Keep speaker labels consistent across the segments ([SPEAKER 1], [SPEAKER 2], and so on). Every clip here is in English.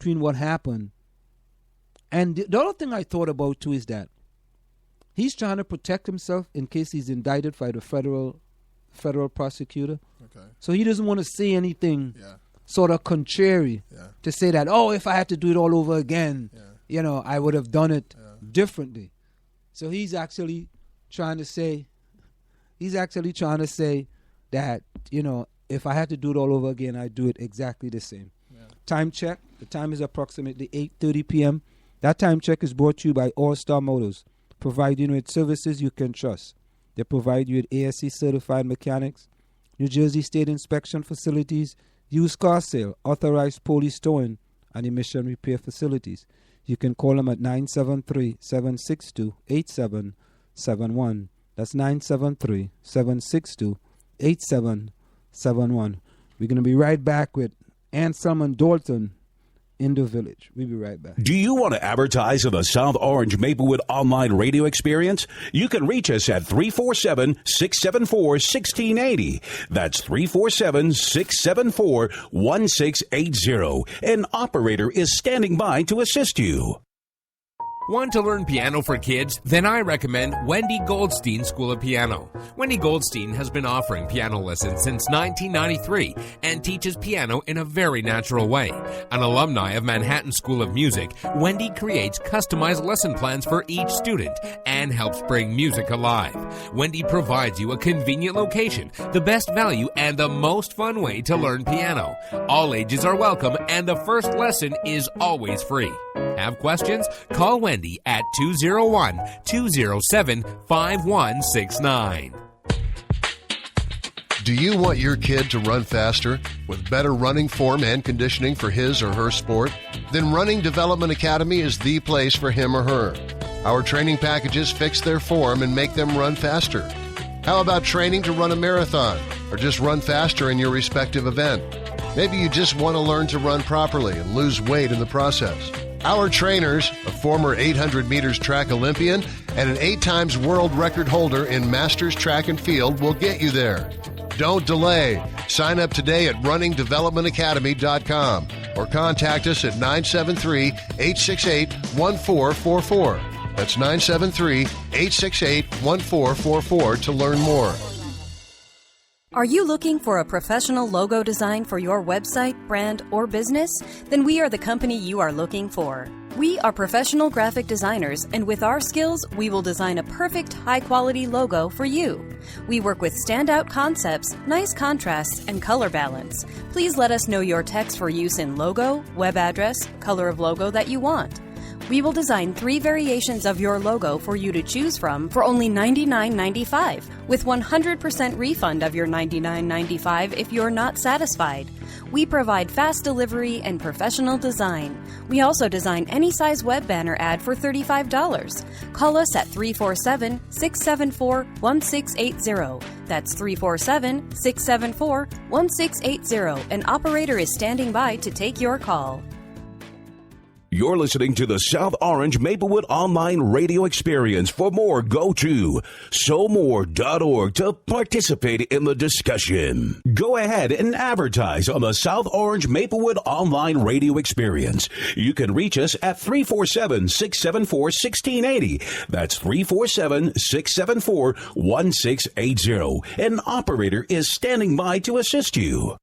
[SPEAKER 1] between what happened. And the other thing I thought about too is that he's trying to protect himself in case he's indicted by the federal prosecutor. Okay. So he doesn't want to say anything sort of contrary to say that, oh, if I had to do it all over again, I would have done it differently. So he's actually trying to say that, if I had to do it all over again, I'd do it exactly the same. Yeah. Time check. The time is approximately 8:30 p.m. That time check is brought to you by All Star Motors, providing you with services you can trust. They provide you with ASC certified mechanics, New Jersey State inspection facilities, used car sale, authorized police towing, and emission repair facilities. You can call them at 973-762-8771. That's 973-762-8771. We're going to be right back with Anselm and Dalton in the Village. We'll be right back.
[SPEAKER 2] Do you want to advertise on the South Orange Maplewood online radio experience? You can reach us at 347-674-1680. That's 347-674-1680. An operator is standing by to assist you.
[SPEAKER 3] Want to learn piano for kids? Then I recommend Wendy Goldstein School of Piano. Wendy Goldstein has been offering piano lessons since 1993 and teaches piano in a very natural way. An alumni of Manhattan School of Music, Wendy creates customized lesson plans for each student and helps bring music alive. Wendy provides you a convenient location, the best value, and the most fun way to learn piano. All ages are welcome and the first lesson is always free. Have questions? Call Wendy at 201-207-5169.
[SPEAKER 4] Do you want your kid to run faster with better running form and conditioning for his or her sport? Then Running Development Academy is the place for him or her. Our training packages fix their form and make them run faster. How about training to run a marathon or just run faster in your respective event? Maybe you just want to learn to run properly and lose weight in the process. Our trainers, a former 800 meters track Olympian and an 8 times world record holder in Masters Track and Field, will get you there. Don't delay. Sign up today at runningdevelopmentacademy.com or contact us at 973-868-1444. That's 973-868-1444 to learn more.
[SPEAKER 5] Are you looking for a professional logo design for your website, brand, or business? Then we are the company you are looking for. We are professional graphic designers, and with our skills, we will design a perfect, high-quality logo for you. We work with standout concepts, nice contrasts, and color balance. Please let us know your text for use in logo, web address, color of logo that you want. We will design 3 variations of your logo for you to choose from for only $99.95, with 100% refund of your $99.95 if you're not satisfied. We provide fast delivery and professional design. We also design any size web banner ad for $35. Call us at 347-674-1680. That's 347-674-1680. An operator is standing by to take your call.
[SPEAKER 2] You're listening to the South Orange Maplewood Online Radio Experience. For more, go to SoMore.org to participate in the discussion. Go ahead and advertise on the South Orange Maplewood Online Radio Experience. You can reach us at 347-674-1680. That's 347-674-1680. An operator is standing by to assist you.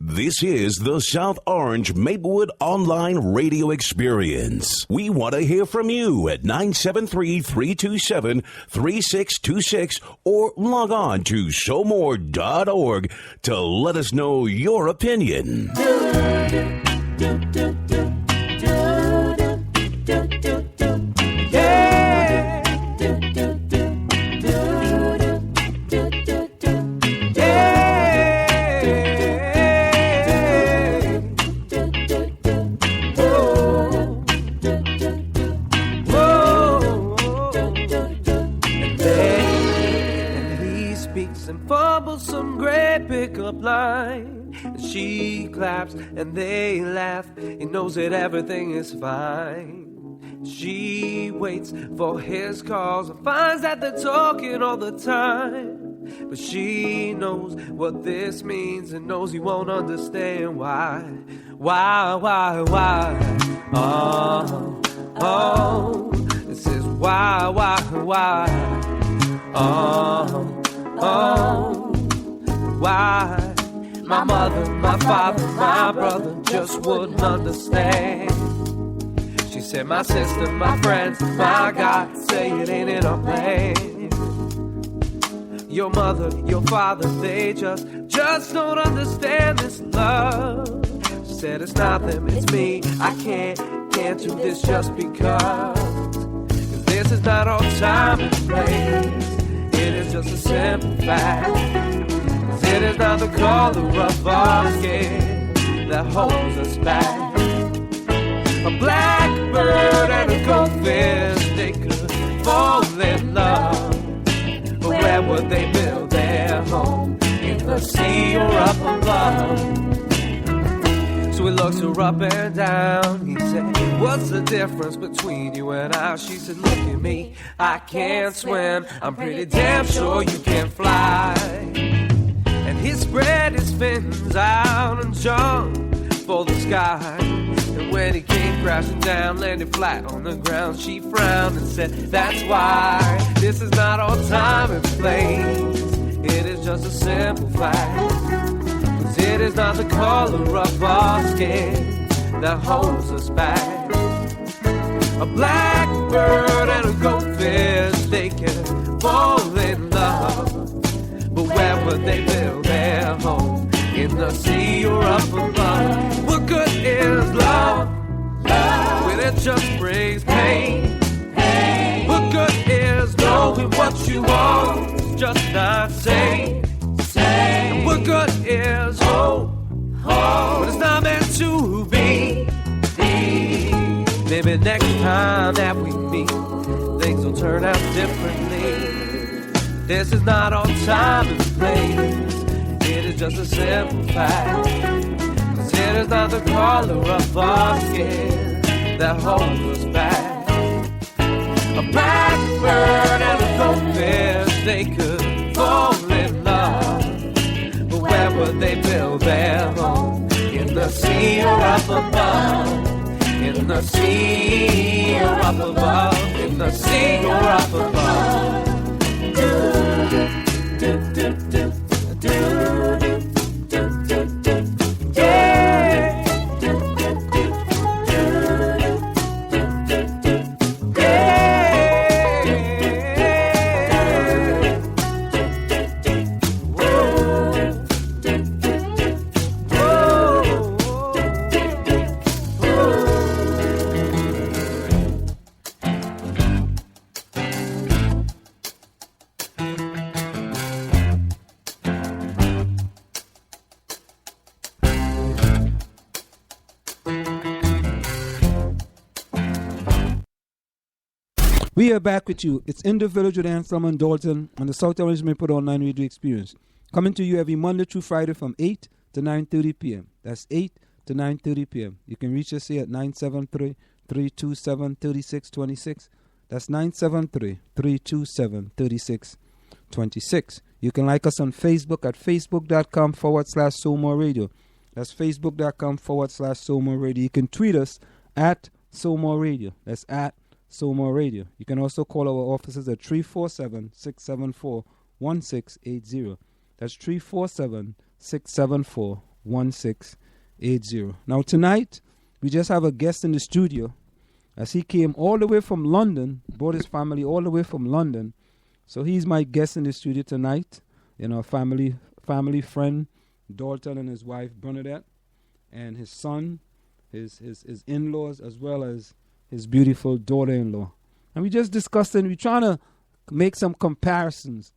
[SPEAKER 2] This is the South Orange Maplewood Online Radio Experience. We want to hear from you at 973-327-3626 or log on to SoMore.org to let us know your opinion.
[SPEAKER 6] Some great pickup line, and she claps and they laugh. He knows that everything is fine. She waits for his calls and finds that they're talking all the time. But she knows what this means and knows he won't understand why. Oh, oh, this is why, oh, oh, why my mother, my father, my brother just wouldn't understand. She said, my sister, my friends, my God, say it ain't in our plan. Your mother, your father, they just don't understand this love. She said, it's not them, it's me. I can't do this just because. 'Cause this is not our time and place. It is just a simple fact. 'Cause it is not the color of our skin that holds us back. A blackbird and a goldfish, they could fall in love. But where would they build their home? In the sea or up above? So he looks her up and down. He said, what's the difference between you and I? She said, look at me, I can't swim. I'm pretty damn sure you can fly. And he spread his fins out and jumped for the sky. And when he came crashing down, landed flat on the ground, she frowned and said, that's why this is not our time and place. It is just a simple fact. 'Cause it is not the color of our skin that holds us back. A blackbird and a goldfish, they can fall in love. But where would they build their home? In the sea or up above? What good is love when it just brings pain? What good is knowing what you want, just not saying? And what good is hope when it's not meant to be? Maybe next time that we meet, things will turn out differently. This is not our time and place. It is just a simple fact. 'Cause it is not the color of our skin that holds us back. A blackbird and a goldfish, they could fall in love. But where would they build their home? In the sea or up above? In the sea or up above? In the sea or up above? Do, do, do, do, do, do.
[SPEAKER 1] We are back with you. It's in the Village with Anselm and Dalton on the South Orange Maple Online Radio Experience. Coming to you every Monday through Friday from 8 to 9:30 p.m. That's 8 to 9:30 p.m. You can reach us here at 973-327-3626. That's 973-327-3626. You can like us on Facebook at facebook.com/SoMore Radio. That's facebook.com/SoMore Radio. You can tweet us at SoMore Radio. That's at SoMore Radio. You can also call our offices at 347-674-1680. That's 347-674-1680. Now tonight, we just have a guest in the studio as he came all the way from London, brought his family all the way from London. So he's my guest in the studio tonight. You know, family friend, Dalton and his wife, Bernadette, and his son, his in-laws, as well as his beautiful daughter-in-law. And we just discussed and we're trying to make some comparisons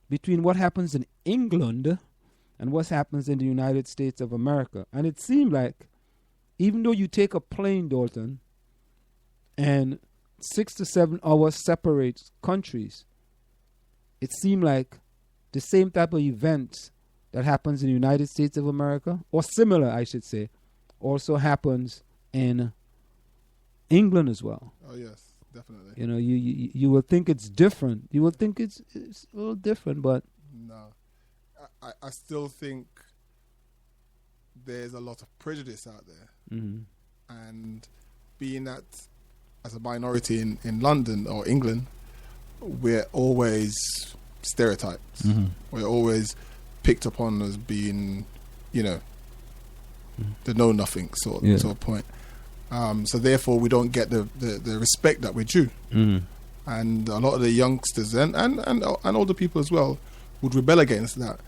[SPEAKER 1] between what happens in England and what happens in the United States of America. And it seemed like, even though you take a plane, Dalton, and 6 to 7 hours separates countries, it seemed like the same type of events that happens in the United States of America, or similar, I should say, also happens in England as well.
[SPEAKER 7] Oh yes, definitely.
[SPEAKER 1] You know, you will think it's different. You will think it's a little different, but
[SPEAKER 7] no, I still think there's a lot of prejudice out there,
[SPEAKER 1] mm-hmm.
[SPEAKER 7] and being that as a minority in London or England, we're always stereotyped. We're always picked upon as being, the know nothing sort of point. So therefore, we don't get the respect that we're due. And a lot of the youngsters and older people as well would rebel against that.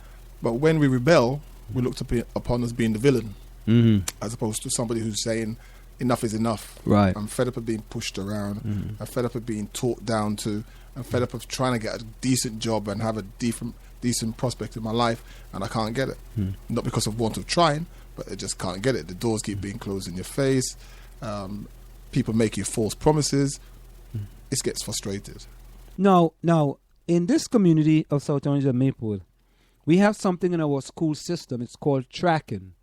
[SPEAKER 7] But when we rebel, we looked upon as being the villain, as opposed to somebody who's saying, enough is enough.
[SPEAKER 1] Right.
[SPEAKER 7] I'm fed up of being pushed around. I'm fed up of being talked down to. I'm fed up of trying to get a decent job and have a decent prospect in my life, and I can't get it. Not because of want of trying, but I just can't get it. The doors keep being closed in your face. People make you false promises. It gets frustrated.
[SPEAKER 1] Now, in this community of South Orange and Maplewood, we have something in our school system. It's called tracking.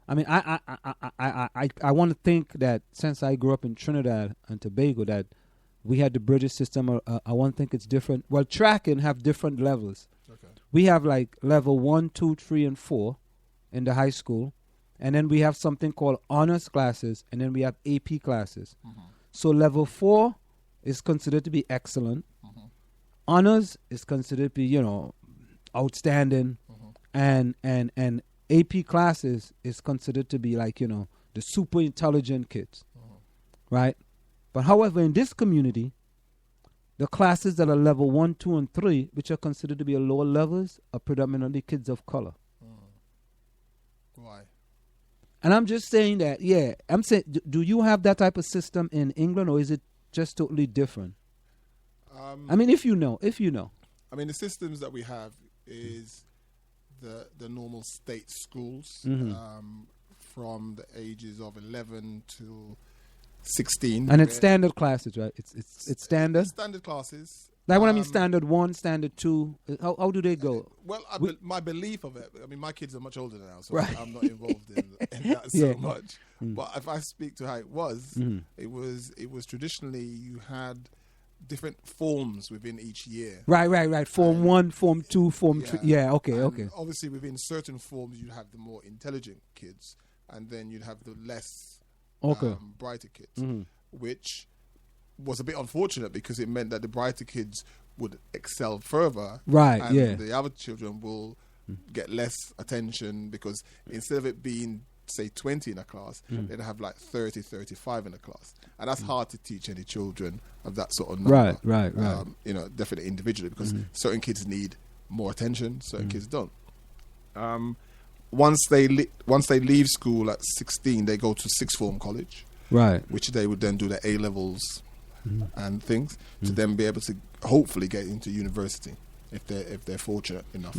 [SPEAKER 1] I mean, I want to think that since I grew up in Trinidad and Tobago, that we had the British system. I want to think it's different. Well, tracking have different levels.
[SPEAKER 7] Okay.
[SPEAKER 1] We have like level 1, 2, 3, and 4 in the high school. And then we have something called honors classes. And then we have AP classes. So level 4 is considered to be excellent. Honors is considered to be, outstanding. And AP classes is considered to be like, the super intelligent kids. Right? But however, in this community, the classes that are level 1, 2, and 3, which are considered to be lower levels, are predominantly kids of color.
[SPEAKER 7] Why?
[SPEAKER 1] And I'm just saying that, I'm saying, do you have that type of system in England, or is it just totally different? I mean, if you know.
[SPEAKER 7] I mean, the systems that we have is the normal state schools from the ages of 11 to 16.
[SPEAKER 1] And it's standard classes, right? It's standard?
[SPEAKER 7] It's standard classes.
[SPEAKER 1] Like when I mean standard 1, standard 2, how do they go?
[SPEAKER 7] Well, my belief of it, I mean, my kids are much older now, so
[SPEAKER 1] right.
[SPEAKER 7] I'm not involved in that so much. But if I speak to how it was, it was traditionally you had different forms within each year.
[SPEAKER 1] Right. Form 1, Form 2, Form 3. Yeah, okay.
[SPEAKER 7] Obviously, within certain forms, you'd have the more intelligent kids, and then you'd have the less brighter kids, which was a bit unfortunate because it meant that the brighter kids would excel further.
[SPEAKER 1] Right,
[SPEAKER 7] and the other children will get less attention because instead of it being, say, 20 in a class, they'd have like 30, 35 in a class. And that's hard to teach any children of that sort of number.
[SPEAKER 1] Right.
[SPEAKER 7] Definitely individually, because certain kids need more attention, certain kids don't. Once they leave school at 16, they go to sixth form college,
[SPEAKER 1] right?
[SPEAKER 7] Which they would then do their A levels and things to then be able to hopefully get into university if they're fortunate enough.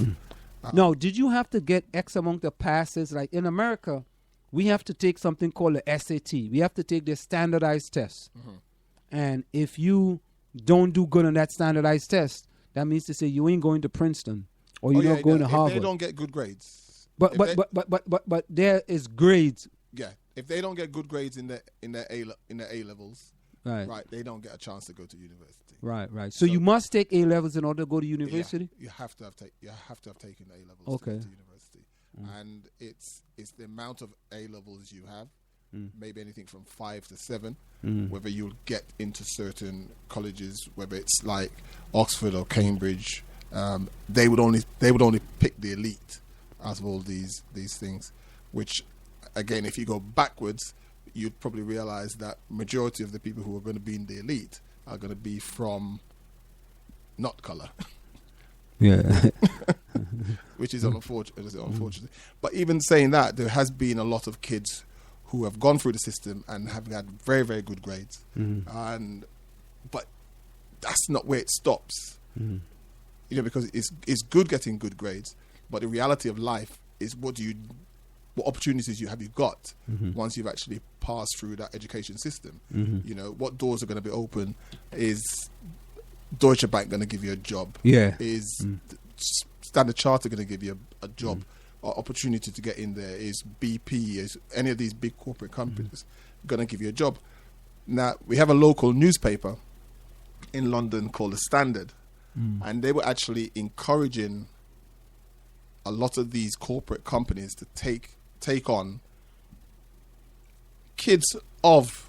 [SPEAKER 1] No, did you have to get X amount of passes? Like in America, we have to take something called the SAT. We have to take the standardized test, and if you don't do good on that standardized test, that means to say you ain't going to Princeton or you're not going to Harvard.
[SPEAKER 7] If they don't get good grades.
[SPEAKER 1] But there is grades.
[SPEAKER 7] Yeah, if they don't get good grades in their A levels, right, they don't get a chance to go to university.
[SPEAKER 1] Right. So you must take A levels in order to go to university.
[SPEAKER 7] Yeah, you have to have taken A levels to go to university, and it's the amount of A levels you have, maybe anything from 5 to 7. Whether you'll get into certain colleges, whether it's like Oxford or Cambridge, they would only pick the elite out of all these things, which again, if you go backwards, you'd probably realize that majority of the people who are going to be in the elite are going to be from not color.
[SPEAKER 1] Yeah.
[SPEAKER 7] Which is unfortunate. But even saying that, there has been a lot of kids who have gone through the system and have had very, very good grades. But that's not where it stops. Because it's good getting good grades, but the reality of life is what opportunities have you got once you've actually passed through that education system. What doors are going to be open? Is Deutsche Bank going to give you a job? Is Standard Chartered going to give you a job or opportunity to get in there? Is BP, is any of these big corporate companies going to give you a job? Now, we have a local newspaper in London called The Standard, and they were actually encouraging a lot of these corporate companies to take on kids of